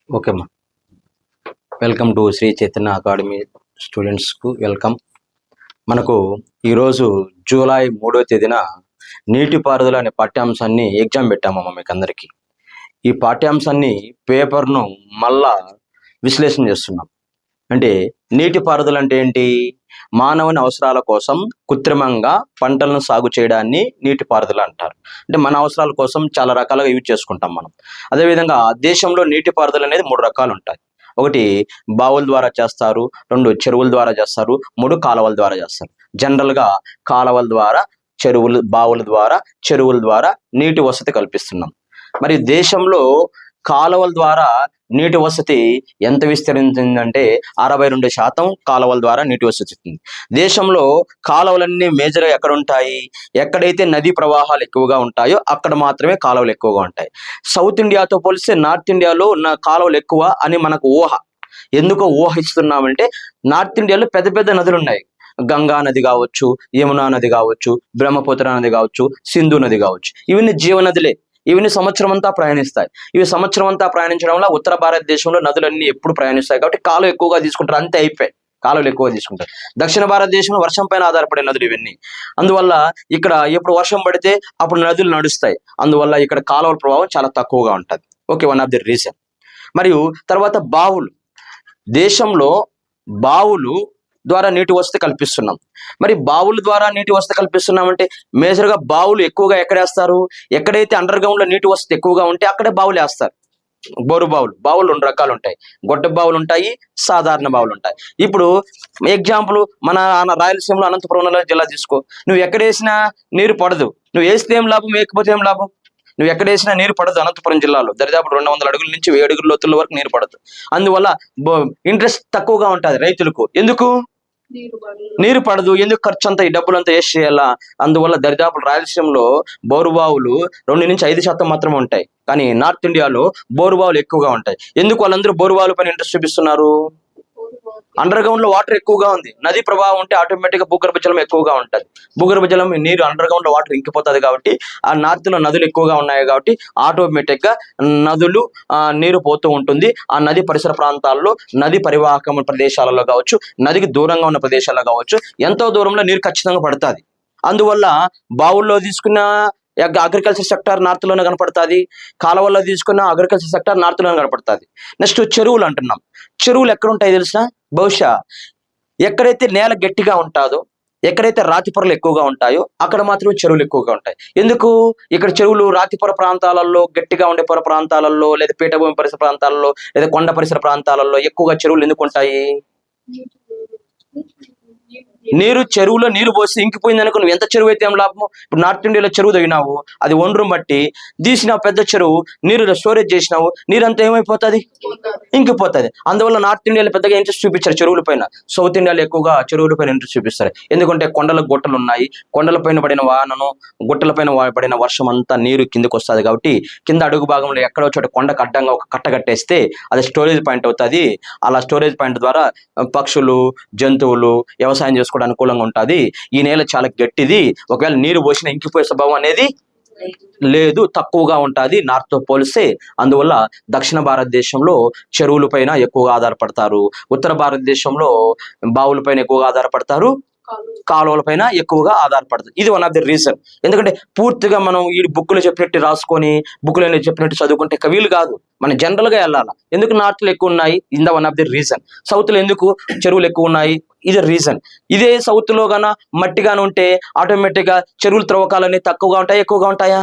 Okay అమ్మా. Welcome to Shri Chaitanya academy స్టూడెంట్స్కు welcome. మనకు ఈరోజు జూలై 3వ తేదీన నీటిపారుదల అనే పాఠ్యాంశాన్ని ఎగ్జామ్ పెట్టామమ్మా మీకు అందరికీ. ఈ పాఠ్యాంశాన్ని పేపర్ను మళ్ళా విశ్లేషణ చేస్తున్నాం. అంటే నీటిపారుదల అంటే ఏంటి? మానవుని అవసరాల కోసం కృత్రిమంగా పంటలను సాగు చేయడాన్ని నీటిపారుదల అంటారు. అంటే మన అవసరాల కోసం చాలా రకాలుగా యూజ్ చేసుకుంటాం మనం. అదేవిధంగా దేశంలో నీటిపారుదల అనేది 3 రకాలు ఉంటాయి. ఒకటి బావుల ద్వారా చేస్తారు, 2 చెరువుల ద్వారా చేస్తారు, 3 కాలువల ద్వారా చేస్తారు. జనరల్గా కాలువల ద్వారా, బావుల ద్వారా, చెరువుల ద్వారా నీటి వసతి కల్పిస్తున్నాం. మరి దేశంలో కాలువల ద్వారా నీటి వసతి ఎంత విస్తరించిందంటే 62% కాలువల ద్వారా నీటి వసతి ఉంది. దేశంలో కాలువలన్నీ మేజర్గా ఎక్కడ ఉంటాయి? ఎక్కడైతే నదీ ప్రవాహాలు ఎక్కువగా ఉంటాయో అక్కడ మాత్రమే కాలువలు ఎక్కువగా ఉంటాయి. సౌత్ ఇండియాతో పోలిస్తే నార్త్ ఇండియాలో కాలువలు ఎక్కువ అని మనకు ఊహ. ఎందుకో ఊహిస్తున్నామంటే నార్త్ ఇండియాలో పెద్ద పెద్ద నదులు ఉన్నాయి. గంగా నది కావచ్చు, యమునా నది కావచ్చు, బ్రహ్మపుత్ర నది కావచ్చు, సింధు నది కావచ్చు. ఇవన్నీ జీవనదులే. ఇవన్నీ సంవత్సరం అంతా ప్రయాణిస్తాయి. ఇవి సంవత్సరం అంతా ప్రయాణించడం వల్ల ఉత్తర భారతదేశంలో నదులన్నీ ఎప్పుడు ప్రయాణిస్తాయి కాబట్టి కాలువ ఎక్కువగా తీసుకుంటారు. అంతే, అయిపోయాయి. కాలువలు ఎక్కువగా తీసుకుంటారు. దక్షిణ భారతదేశంలో వర్షం పైన ఆధారపడే నదులు ఇవన్నీ. అందువల్ల ఇక్కడ ఎప్పుడు వర్షం పడితే అప్పుడు నదులు నడుస్తాయి. అందువల్ల ఇక్కడ కాలువల ప్రభావం చాలా తక్కువగా ఉంటుంది. Okay, one of the reason. మరియు తర్వాత బావులు. దేశంలో బావులు ద్వారా నీటి వసతి కల్పిస్తున్నాం. మరి బావుల ద్వారా నీటి వసతి కల్పిస్తున్నామంటే మేజర్గా బావులు ఎక్కువగా ఎక్కడేస్తారు? ఎక్కడైతే అండర్ గ్రౌండ్ లో నీటి వసతి ఎక్కువగా ఉంటే అక్కడే బావులు వేస్తారు. బోరు బావులు 2 రకాలు ఉంటాయి. గొడ్డ బావులు ఉంటాయి, సాధారణ బావులు ఉంటాయి. ఇప్పుడు ఎగ్జాంపుల్ మన రాయలసీమలో అనంతపురం జిల్లా తీసుకో. నువ్వు ఎక్కడేసినా నీరు పడదు. నువ్వు వేస్తే ఏం లాభం, వేయకపోతే ఏం లాభం? నువ్వు ఎక్కడేసినా నీరు పడదు. అనంతపురం జిల్లాలో దరిదాపు 200 అడుగుల నుంచి 1000 అడుగుల లోతుల వరకు నీరు పడదు. అందువల్ల ఇంట్రెస్ట్ తక్కువగా ఉంటుంది రైతులకు. ఎందుకు నీరు పడదు? ఎందుకు ఖర్చు అంతా, ఈ డబ్బులంతా వేస్ట్ చేయాలా? అందువల్ల దరిదాపు రాయలసీమలో బోరుబావులు 2-5% మాత్రమే ఉంటాయి. కానీ నార్త్ ఇండియాలో బోరుబావులు ఎక్కువగా ఉంటాయి. ఎందుకు వాళ్ళందరూ బోరుబావుల పైన ఇంట్రెస్ట్ చూపిస్తున్నారు? అండర్ గ్రౌండ్ లో వాటర్ ఎక్కువగా ఉంది. నది ప్రభావం ఉంటే ఆటోమేటిక్ గా భూగర్భ జలం ఎక్కువగా ఉంటుంది. భూగర్భ జలం నీరు అండర్ గ్రౌండ్ లో వాటర్ ఇంకిపోతుంది కాబట్టి, ఆ నార్త్ లో నదులు ఎక్కువగా ఉన్నాయి కాబట్టి ఆటోమేటిక్ గా నదులు నీరు పోతూ ఉంటుంది. ఆ నది పరిసర ప్రాంతాల్లో, నది పరివాహక ప్రదేశాలలో కావచ్చు, నదికి దూరంగా ఉన్న ప్రదేశాల్లో కావచ్చు, ఎంతో దూరంలో నీరు ఖచ్చితంగా పడుతుంది. అందువల్ల బావుల్లో తీసుకున్న అగ్రికల్చర్ సెక్టర్ నార్త్ లోనే కనపడుతుంది. కాలువల్లో తీసుకున్న అగ్రికల్చర్ సెక్టర్ నార్త్ లోనే కనపడుతుంది. నెక్స్ట్ చెరువులు అంటున్నాం. చెరువులు ఎక్కడ ఉంటాయి తెలిసిన? బహుశా ఎక్కడైతే నేల గట్టిగా ఉంటుందో, ఎక్కడైతే రాతి పొరలు ఎక్కువగా ఉంటాయో అక్కడ మాత్రమే చెరువులు ఎక్కువగా ఉంటాయి. ఎందుకు? ఇక్కడ చెరువులు రాతిపొర ప్రాంతాలలో, గట్టిగా ఉండే పొర ప్రాంతాలలో, లేదా పీఠభూమి పరిసర ప్రాంతాలలో, లేదా కొండ పరిసర ప్రాంతాలలో ఎక్కువగా చెరువులు ఎందుకు ఉంటాయి? చెరువులో నీరు పోసి ఇంకిపోయింది అనుకో, నువ్వు ఎంత చెరువు అయితే ఏం లాభము? ఇప్పుడు నార్త్ ఇండియాలో చెరువు తగినావు, అది ఒండ్రు మట్టి తీసినావు, పెద్ద చెరువు, నీరు స్టోరేజ్ చేసినావు, నీరంతా ఏమైపోతుంది? ఇంకిపోతుంది. అందువల్ల నార్త్ ఇండియాలో పెద్దగా ఇంట్రెస్ట్ చూపించారు చెరువుల పైన. సౌత్ ఇండియాలో ఎక్కువగా చెరువుల పైన ఇంట్రెస్ట్ చూపిస్తారు. ఎందుకంటే కొండల గుట్టలు ఉన్నాయి. కొండల పైన పడిన వానను, గుట్టల పైన పడిన వర్షం అంతా నీరు కిందకు వస్తుంది కాబట్టి కింద అడుగు భాగంలో ఎక్కడో చోట కొండకు అడ్డంగా ఒక కట్ట కట్టేస్తే అది స్టోరేజ్ పాయింట్ అవుతుంది. అలా స్టోరేజ్ పాయింట్ ద్వారా పక్షులు, జంతువులు వ్యవసాయం చేసుకోవడానికి అనుకూలంగా ఉంటుంది. ఈ నేల చాలా గట్టిది. ఒకవేళ నీరు పోసిన ఇంకిపోయే స్వభావం అనేది లేదు, తక్కువగా ఉంటుంది నార్త్ తో పోలిస్తే. అందువల్ల దక్షిణ భారతదేశంలో చెరువుల పైన ఎక్కువగా ఆధారపడతారు. ఉత్తర భారతదేశంలో బావుల పైన ఎక్కువగా ఆధారపడతారు, కాలువల పైన ఎక్కువగా ఆధారపడతారు. ఇది వన్ ఆఫ్ ది రీజన్. ఎందుకంటే పూర్తిగా మనం ఈ బుక్లో చెప్పినట్టు రాసుకొని, బుక్లో చెప్పినట్టు చదువుకుంటే వీలు కాదు. మనం జనరల్ గా వెళ్ళాలి. ఎందుకు నార్త్ లో ఎక్కువ ఉన్నాయి? In the one of the reason. South లో ఎందుకు చెరువులు ఎక్కువ ఉన్నాయి? ఇది రీజన్. ఇదే సౌత్ లో గాన మట్టిగానే ఉంటే ఆటోమేటిక్ గా చెరువుల త్రవ్వకాలన్నీ తక్కువగా ఉంటాయా, ఎక్కువగా ఉంటాయా?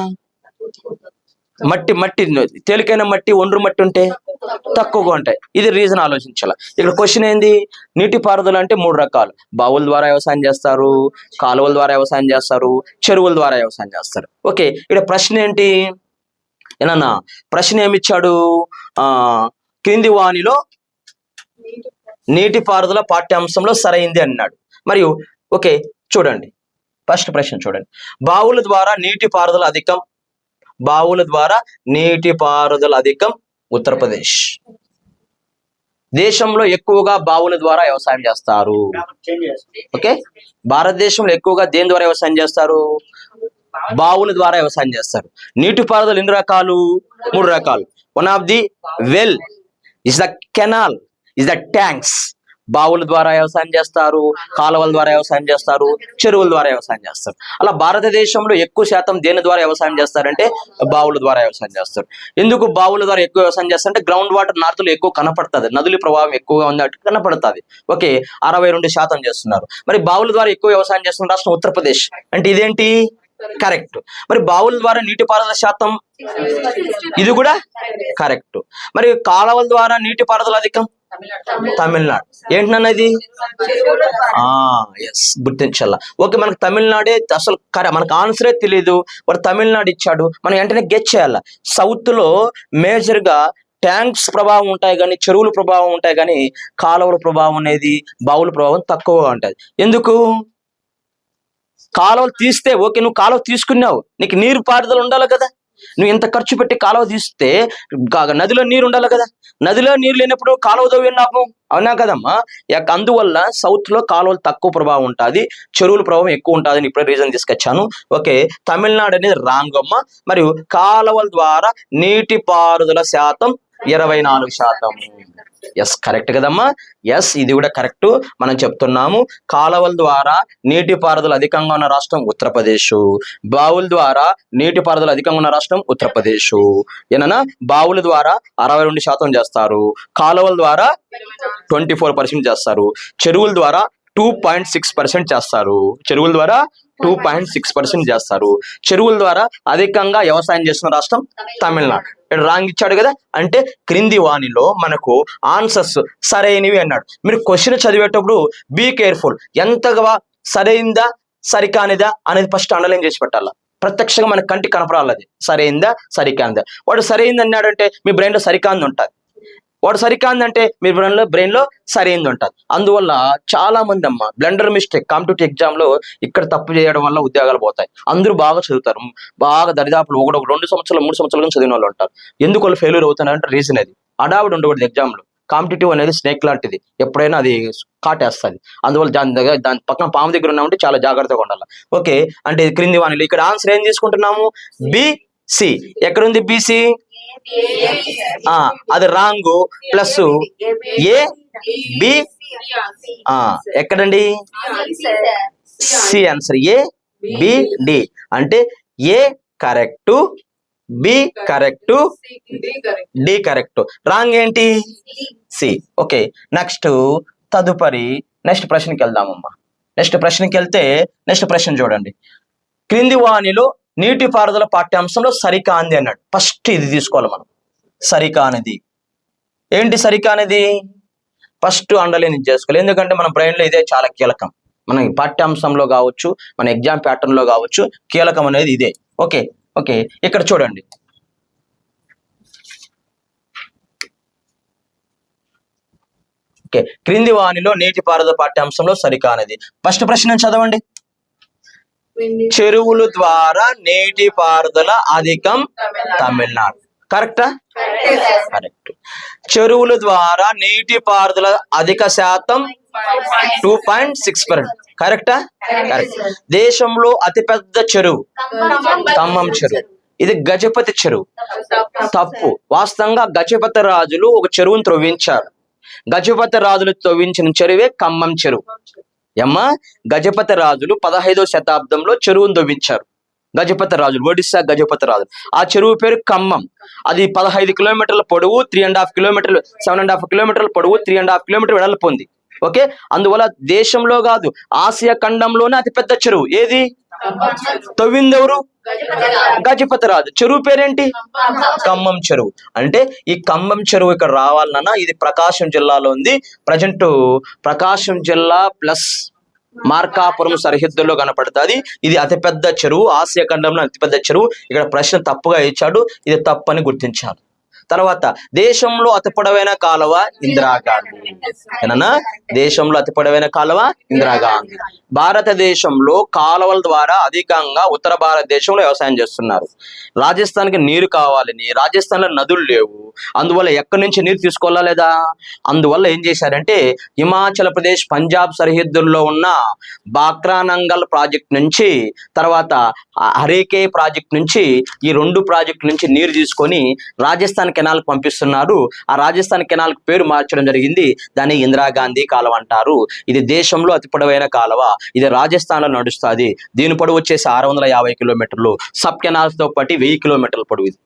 మట్టి తేలికైన మట్టి, ఒండ్రు మట్టి ఉంటే తక్కువగా ఉంటాయి. ఇది రీజన్ ఆలోచించాలి. ఇక్కడ క్వశ్చన్ ఏంది? నీటిపారుదల అంటే 3 రకాలు. బావుల ద్వారా వ్యవసాయం చేస్తారు, కాలువల ద్వారా వ్యవసాయం చేస్తారు, చెరువుల ద్వారా వ్యవసాయం చేస్తారు. ఓకే, ఇక్కడ ప్రశ్న ఏంటి? ఏనన్నా ప్రశ్న ఏమిచ్చాడు? క్రింది వానిలో నీటిపారుదల పాఠ్యాంశంలో సరైంది అన్నాడు. మరియు ఓకే, చూడండి, ఫస్ట్ ప్రశ్న చూడండి. బావుల ద్వారా నీటిపారుదల అధికం. బావుల ద్వారా నీటిపారుదల అధికం ఉత్తరప్రదేశ్. దేశంలో ఎక్కువగా బావుల ద్వారా వ్యవసాయం చేస్తారు. ఓకే, భారతదేశంలో ఎక్కువగా దేని ద్వారా వ్యవసాయం చేస్తారు? బావుల ద్వారా వ్యవసాయం చేస్తారు. నీటిపారుదల ఎన్ని రకాలు? 3 రకాలు. One of the well, is the canal, is the tanks. బావుల ద్వారా వ్యవసాయం చేస్తారు, కాలువల ద్వారా వ్యవసాయం చేస్తారు, చెరువుల ద్వారా వ్యవసాయం చేస్తారు. అలా భారతదేశంలో ఎక్కువ శాతం దేని ద్వారా వ్యవసాయం చేస్తారంటే బావుల ద్వారా వ్యవసాయం చేస్తారు. ఎందుకు బావుల ద్వారా ఎక్కువ వ్యవసాయం చేస్తారంటే గ్రౌండ్ వాటర్ నార్త్లో ఎక్కువ కనపడుతుంది, నదుల ప్రభావం ఎక్కువగా ఉంది కనపడుతుంది. ఓకే, 62% చేస్తున్నారు. మరి బావుల ద్వారా ఎక్కువ వ్యవసాయం చేస్తున్న రాష్ట్రం ఉత్తరప్రదేశ్. అంటే ఇదేంటి? కరెక్ట్. మరి బావుల ద్వారా నీటిపారుదల శాతం, ఇది కూడా కరెక్ట్. మరి కాలువల ద్వారా నీటిపారుదల అధికం తమిళనాడు. ఏంటన్నది? ఎస్, గుర్తించాల. ఓకే, మనకు తమిళనాడే అసలు మనకు ఆన్సరే తెలియదు, వాడు తమిళనాడు ఇచ్చాడు, మనం వెంటనే గెస్ చేయాల. సౌత్ లో మేజర్ గా ట్యాంక్స్ ప్రభావం ఉంటాయి కానీ, చెరువుల ప్రభావం ఉంటాయి కానీ, కాలువల ప్రభావం అనేది, బావుల ప్రభావం తక్కువగా ఉంటుంది. ఎందుకు? కాలువలు తీస్తే ఓకే, నువ్వు కాలువ తీసుకున్నావు, నీకు నీరు పారుదల ఉండాలి కదా. నువ్వు ఇంత ఖర్చు పెట్టి కాలువ తీస్తే నదిలో నీరు ఉండాలి కదా. నదిలో నీరు లేనప్పుడు కాలువ తవ్వి లాభం, అవునా కదమ్మా? అందువల్ల సౌత్ లో కాలువలు తక్కువ ప్రభావం ఉంటుంది, చెరువుల ప్రభావం ఎక్కువ ఉంటుంది అని ఇప్పుడే రీజన్ తీసుకొచ్చాను. ఓకే, తమిళనాడు అనేది రాంగ్ అమ్మ. మరియు కాలువల ద్వారా నీటి పారుదల శాతం 24%. ఎస్, కరెక్ట్ కదమ్మా. ఎస్, ఇది కూడా కరెక్ట్. మనం చెప్తున్నాము కాలువల ద్వారా నీటిపారుదల అధికంగా ఉన్న రాష్ట్రం ఉత్తరప్రదేశ్, బావుల ద్వారా నీటిపారుదల అధికంగా ఉన్న రాష్ట్రం ఉత్తరప్రదేశ్. ఏనన్నా బావుల ద్వారా 62% చేస్తారు, కాలువల ద్వారా 24% చేస్తారు, చెరువుల ద్వారా 2.6% చేస్తారు. చెరువుల ద్వారా 2.6% చేస్తారు. చెరువుల ద్వారా అధికంగా వ్యవసాయం చేస్తున్న రాష్ట్రం తమిళనాడు. రాంగ్ ఇచ్చాడు కదా. అంటే క్రింది వాణిలో మనకు ఆన్సర్స్ సరైనవి అన్నాడు. మీరు క్వశ్చన్ చదివేటప్పుడు బీ కేర్ఫుల్, ఎంతగా సరైందా సరికానిదా అనేది ఫస్ట్ అండర్లైన్ చేసి పెట్టాలా. ప్రత్యక్షంగా మన కంటికి కనపడాలి అది సరైందా సరికానిదా. వాడు సరైంది అన్నాడంటే మీ బ్రెయిన్లో సరికాంది ఉంటుంది, వాడు సరికాందంటే మీ బ్రెయిన్ లో సరైంది ఉంటుంది. అందువల్ల చాలా మంది అమ్మ బ్లండర్ మిస్టేక్ కాంపిటేటివ్ ఎగ్జామ్ లో ఇక్కడ తప్పు చేయడం వల్ల ఉద్యోగాలు పోతాయి. అందరూ బాగా చదువుతారు, బాగా దరిదాపులు ఒక 2 సంవత్సరాలు 3 సంవత్సరాలు చదివిన వాళ్ళు ఉంటారు. ఎందుకు వాళ్ళు ఫెయిల్యూర్ అవుతున్నారంటే రీజన్ అది. అడావిడి ఉండకూడదు ఎగ్జామ్ లో. కాంపిటేటివ్ అనేది స్నేక్ లాంటిది, ఎప్పుడైనా అది కాటేస్తుంది. అందువల్ల దాని పక్కన పాము దగ్గర ఉన్నామంటే చాలా జాగ్రత్తగా ఉండాలి. ఓకే, అంటే క్రింది వాణిలో ఇక్కడ ఆన్సర్ ఏం తీసుకుంటున్నాము? బిసి. ఎక్కడుంది బిసి? అది రాంగ్. ప్లస్ ఏ బి ఎక్కడండి? C answer. A B D అంటే A correct, B correct, D correct. Wrong ఏంటి? సి. ఓకే, తదుపరి నెక్స్ట్ ప్రశ్నకి వెళ్దామమ్మా. నెక్స్ట్ ప్రశ్న చూడండి. క్రింది వాణిలో నీటిపారుదల పాఠ్యాంశంలో సరికానిది అన్నాడు. ఫస్ట్ ఇది తీసుకోవాలి మనం. సరికానిది ఏంటి? సరికానిది ఫస్ట్ అండర్లైన్ చేసుకోవాలి. ఎందుకంటే మన బ్రెయిన్లో ఇదే చాలా కీలకం. మన పాఠ్యాంశంలో కావచ్చు, మన ఎగ్జామ్ ప్యాటర్న్ లో కావచ్చు, కీలకం అనేది ఇదే. ఓకే, ఇక్కడ చూడండి. ఓకే, క్రింది వాణిలో నీటిపారుదల పాఠ్యాంశంలో సరికానిది. ఫస్ట్ ప్రశ్న చదవండి. చెరువుల ద్వారా నీటిపారుదల అధికం తమిళనాడు. కరెక్టా? కరెక్ట్. చెరువుల ద్వారా నీటిపారుదల అధిక శాతం 2.6%. కరెక్టా? కరెక్ట్. దేశంలో అతిపెద్ద చెరువు ఖమ్మం చెరువు. ఇది గజపతి చెరువు. తప్పు. వాస్తవంగా గజపతి రాజులు ఒక చెరువును త్రవ్వించారు. గజపతి రాజులు త్రవ్వించిన చెరువే ఖమ్మం చెరువు. గజపతి రాజులు 15వ శతాబ్దంలో చెరువును త్రవ్వించారు. గజపతి రాజులు, ఒడిశా గజపతి రాజులు. ఆ చెరువు పేరు ఖమ్మం. అది 15 కిలోమీటర్ల పొడవు, 3.5 కిలోమీటర్లు, 7.5 కిలోమీటర్ల పొడవు, 3.5 కిలోమీటర్ వెడల్పు ఉంది. ఓకే, అందువల్ల దేశంలో కాదు ఆసియా ఖండంలోనే అతిపెద్ద చెరువు. ఏది? తవ్విందెవరు? గజపతి రాజు. చెరువు పేరేంటి? ఖమ్మం చెరువు. అంటే ఈ ఖమ్మం చెరువు ఇక్కడ రావాలన్నా ఇది ప్రకాశం జిల్లాలో ఉంది. ప్రజెంట్ ప్రకాశం జిల్లా ప్లస్ మార్కాపురం సరిహద్దుల్లో కనపడుతుంది. ఇది అతిపెద్ద చెరువు, ఆసియా ఖండంలో అతిపెద్ద చెరువు. ఇక్కడ ప్రశ్న తప్పుగా ఇచ్చాడు, ఇది తప్పని గుర్తించాలి. తర్వాత దేశంలో అతి పొడవైన కాలువ ఇందిరాగాంధీ. ఏనన్నా? దేశంలో అతి పొడవైన కాలువ ఇందిరాగాంధీ. భారతదేశంలో కాలువల ద్వారా అధికంగా ఉత్తర భారతదేశంలో వ్యవసాయం చేస్తున్నారు. రాజస్థాన్కి నీరు కావాలని, రాజస్థాన్లో నదులు లేవు, అందువల్ల ఎక్కడి నుంచి నీరు తీసుకోవాలా లేదా? అందువల్ల ఏం చేశారంటే హిమాచల్ ప్రదేశ్ పంజాబ్ సరిహద్దుల్లో ఉన్న బాక్రానంగల్ ప్రాజెక్ట్ నుంచి, తర్వాత హరేకే ప్రాజెక్ట్ నుంచి, ఈ 2 ప్రాజెక్టుల నుంచి నీరు తీసుకొని రాజస్థాన్ కెనాల్ పంపిస్తున్నారు. ఆ రాజస్థాన్ కెనాల్ పేరు మార్చడం జరిగింది. దాన్ని ఇందిరాగాంధీ కాలువ అంటారు. ఇది దేశంలో అతి పొడవైన కాలువ. ఇది రాజస్థాన్ లో నడుస్తుంది. దీని పొడవు వచ్చేసి 650 కిలోమీటర్లు. సబ్ కెనాల్స్ తో పాటు 1000 కిలోమీటర్ల పొడవు. ఇది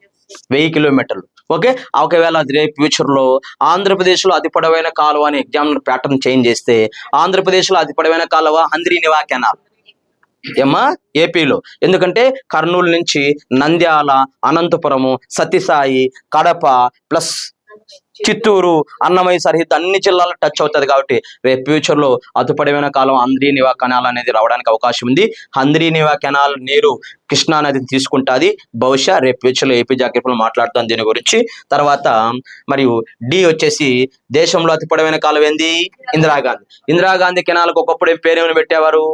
1000 కిలోమీటర్లు. ఓకే, ఒకవేళ రేపు ఫ్యూచర్ లో ఆంధ్రప్రదేశ్ లో అతి పొడవైన కాలువ అని ఎగ్జామ్ ప్యాటర్న్ చేంజ్ చేస్తే ఆంధ్రప్రదేశ్ లో అతి పొడవైన కాలువ హంద్రీనివా కెనాల్ ఏమా ఏపీలో. ఎందుకంటే కర్నూలు నుంచి నంద్యాల, అనంతపురము, సత్యసాయి, కడప ప్లస్ చిత్తూరు, అన్నమయ్య సరిహద్దు అన్ని జిల్లాలు టచ్ అవుతుంది. కాబట్టి రేపు ఫ్యూచర్ లో అతుపడమైన కాలం హంద్రీనివా కెనాల్ అనేది రావడానికి అవకాశం ఉంది. హంద్రీనివా కెనాల్ నీరు కృష్ణా నదిని తీసుకుంటుంది. బహుశా రేపు ఫ్యూచర్ లో ఏపీ జాగ్రత్తలు మాట్లాడుతాం దీని గురించి. తర్వాత మరియు డి వచ్చేసి దేశంలో అతి పొడవైన కాలం ఏంది? ఇందిరాగాంధీ. ఇందిరాగాంధీ కెనాల్కి ఒకప్పుడు పేరేమని పెట్టేవారు?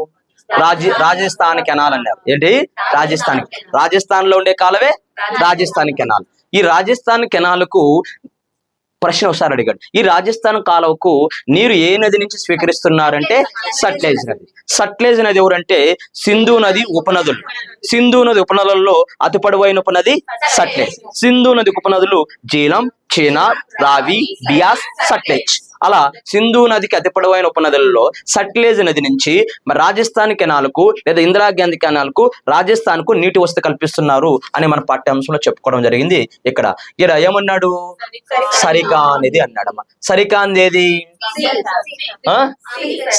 రాజస్థాన్ కెనాల్ అన్నారు. ఏంటి? రాజస్థాన్ లో ఉండే కాలవే రాజస్థాన్ కెనాల్. ఈ రాజస్థాన్ కెనాల్కు ప్రశ్న ఒకసారి అడిగాడు. ఈ రాజస్థాన్ కాలువకు నీరు ఏ నది నుంచి స్వీకరిస్తున్నారంటే సట్లెజ్ నది. సట్లెజ్ నది ఎవరంటే సింధు నది ఉపనదులు. సింధు నది ఉపనదులలో అతి పొడవైన ఉపనది సట్లెజ్. సింధు నది ఉపనదులు జీలం, చీనాబ్, రావి, బియాస్, సట్లెజ్. అలా సింధు నదికి అతి పొడవైన ఉపనదులలో సట్లెజ్ నది నుంచి మరి రాజస్థాన్ కెనాల్కు లేదా ఇందిరాగాంధీ కెనాల్కు రాజస్థాన్ కు నీటి వసతి కల్పిస్తున్నారు అని మన పాఠ్యాంశంలో చెప్పుకోవడం జరిగింది. ఇక్కడ ఏమన్నాడు? సరికా అనేది అన్నాడమ్మా. సరికాంద్ ఏది?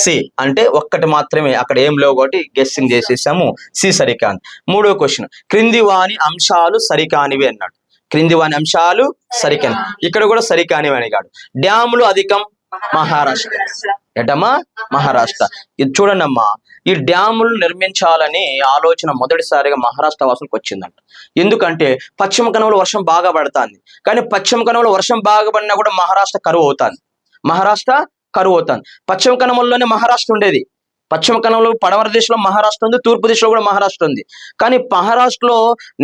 సి అంటే ఒక్కటి మాత్రమే, అక్కడ ఏం లేవు కాబట్టి గెస్సింగ్ చేసేసాము. సి సరికాంద్. 3వ క్వశ్చన్, క్రింది వాని అంశాలు సరికానివి అన్నాడు. క్రింది వాని అంశాలు సరికాని. ఇక్కడ కూడా సరికానివి అడిగాడు. డ్యాములు అధికం మహారాష్ట్ర. ఎటమ్మా? మహారాష్ట్ర. ఇది చూడండి అమ్మా, ఈ డ్యాములు నిర్మించాలని ఆలోచన మొదటిసారిగా మహారాష్ట్ర వాసులకు వచ్చిందంట. ఎందుకంటే పశ్చిమ కనుమలో వర్షం బాగా పడుతుంది. కానీ పశ్చిమ కనుమలో వర్షం బాగా పడినా కూడా మహారాష్ట్ర కరువు అవుతుంది. పశ్చిమ కనుమల్లోనే మహారాష్ట్ర ఉండేది. పశ్చిమ కనుమలో పడమర దిశలో మహారాష్ట్ర ఉంది, తూర్పు దిశలో కూడా మహారాష్ట్ర ఉంది. కానీ మహారాష్ట్రలో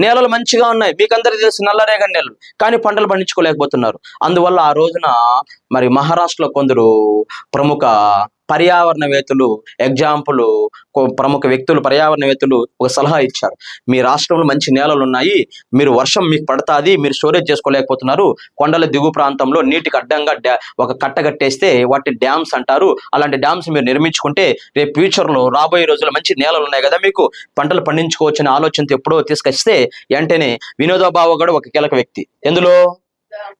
నేలలు మంచిగా ఉన్నాయి, మీకందరికీ తెలుసు, నల్లరేగడి నేలలు. కానీ పంటలు పండించుకోలేకపోతున్నారు. అందువల్ల ఆ రోజున మరి మహారాష్ట్రలో కొందరు ప్రముఖ పర్యావరణవేత్తలు, ప్రముఖ వ్యక్తులు, పర్యావరణవేత్తలు ఒక సలహా ఇచ్చారు. మీ రాష్ట్రంలో మంచి నేలలు ఉన్నాయి, మీరు వర్షం మీకు పడుతుంది, మీరు స్టోరేజ్ చేసుకోలేకపోతున్నారు. కొండల దిగు ప్రాంతంలో నీటికి అడ్డంగా ఒక కట్ట కట్టేస్తే వాటిని డ్యామ్స్ అంటారు. అలాంటి డ్యామ్స్ మీరు నిర్మించుకుంటే రేపు ఫ్యూచర్ లో రాబోయే రోజుల్లో మంచి నేలలు ఉన్నాయి కదా, మీకు పంటలు పండించుకోవచ్చు అనే ఆలోచనతో ఎప్పుడో తీసుకొస్తే వెంటనే వినోద భావ కూడా ఒక కీలక వ్యక్తి ఎందులో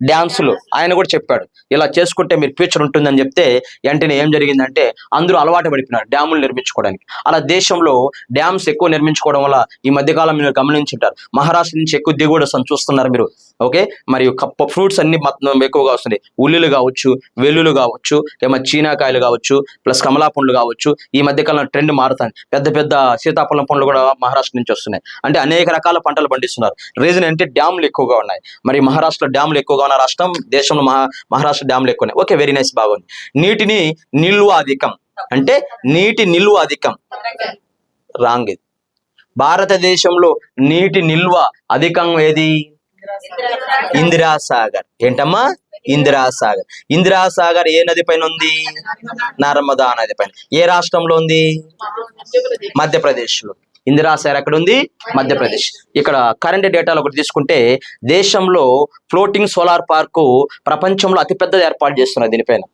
డ్యాన్సులు ఆయన కూడా చెప్పాడు, ఇలా చేసుకుంటే మీరు ఫ్యూచర్ ఉంటుందని చెప్తే వెంటనే ఏం జరిగిందంటే అందరూ అలవాటు పడిపోయినారు డ్యాములు నిర్మించుకోవడానికి. అలా దేశంలో డ్యామ్స్ ఎక్కువ నిర్మించుకోవడం వల్ల ఈ మధ్యకాలం మీరు గమనించుంటారు, మహారాష్ట్ర నుంచి ఎక్కువ దిగుబడి వస్తుంది చూస్తున్నారు మీరు. ఓకే, మరియు ఫ్రూట్స్ అన్ని ఎక్కువగా వస్తున్నాయి. ఉల్లిలు కావచ్చు, వెల్లులు కావచ్చు, ఏమో చీనాకాయలు కావచ్చు, ప్లస్ కమలా పండ్లు కావచ్చు. ఈ మధ్యకాలంలో ట్రెండ్ మారుతుంది. పెద్ద పెద్ద సీతాఫలం పండ్లు కూడా మహారాష్ట్ర నుంచి వస్తున్నాయి. అంటే అనేక రకాల పంటలు పండిస్తున్నారు. రీజన్ అంటే డ్యాములు ఎక్కువగా ఉన్నాయి. మరి మహారాష్ట్రలో డ్యాములు ఎక్కువగా ఉన్న రాష్ట్రం, దేశంలో మహారాష్ట్ర డ్యాములు ఎక్కువ ఉన్నాయి. ఓకే, వెరీ నైస్, బాగుంది. నీటిని నిల్వ అధికం అంటే నీటి నిల్వ అధికం, రాంగ్. ఇది భారతదేశంలో నీటి నిల్వ అధికం ఏది? ఇందిరాసాగర్. ఏంటమ్మా? ఇందిరాసాగర్. ఇందిరాసాగర్ ఏ నది పైన ఉంది? నర్మదా నది పైన. ఏ రాష్ట్రంలో ఉంది? మధ్యప్రదేశ్ లో. ఇందిరాసాగర్ ఎక్కడ ఉంది? మధ్యప్రదేశ్. ఇక్కడ కరెంట్ డేటాలో ఒకటి తీసుకుంటే దేశంలో ఫ్లోటింగ్ సోలార్ పార్కు ప్రపంచంలో అతిపెద్దది ఏర్పాటు చేస్తున్నారు. దీనిపైన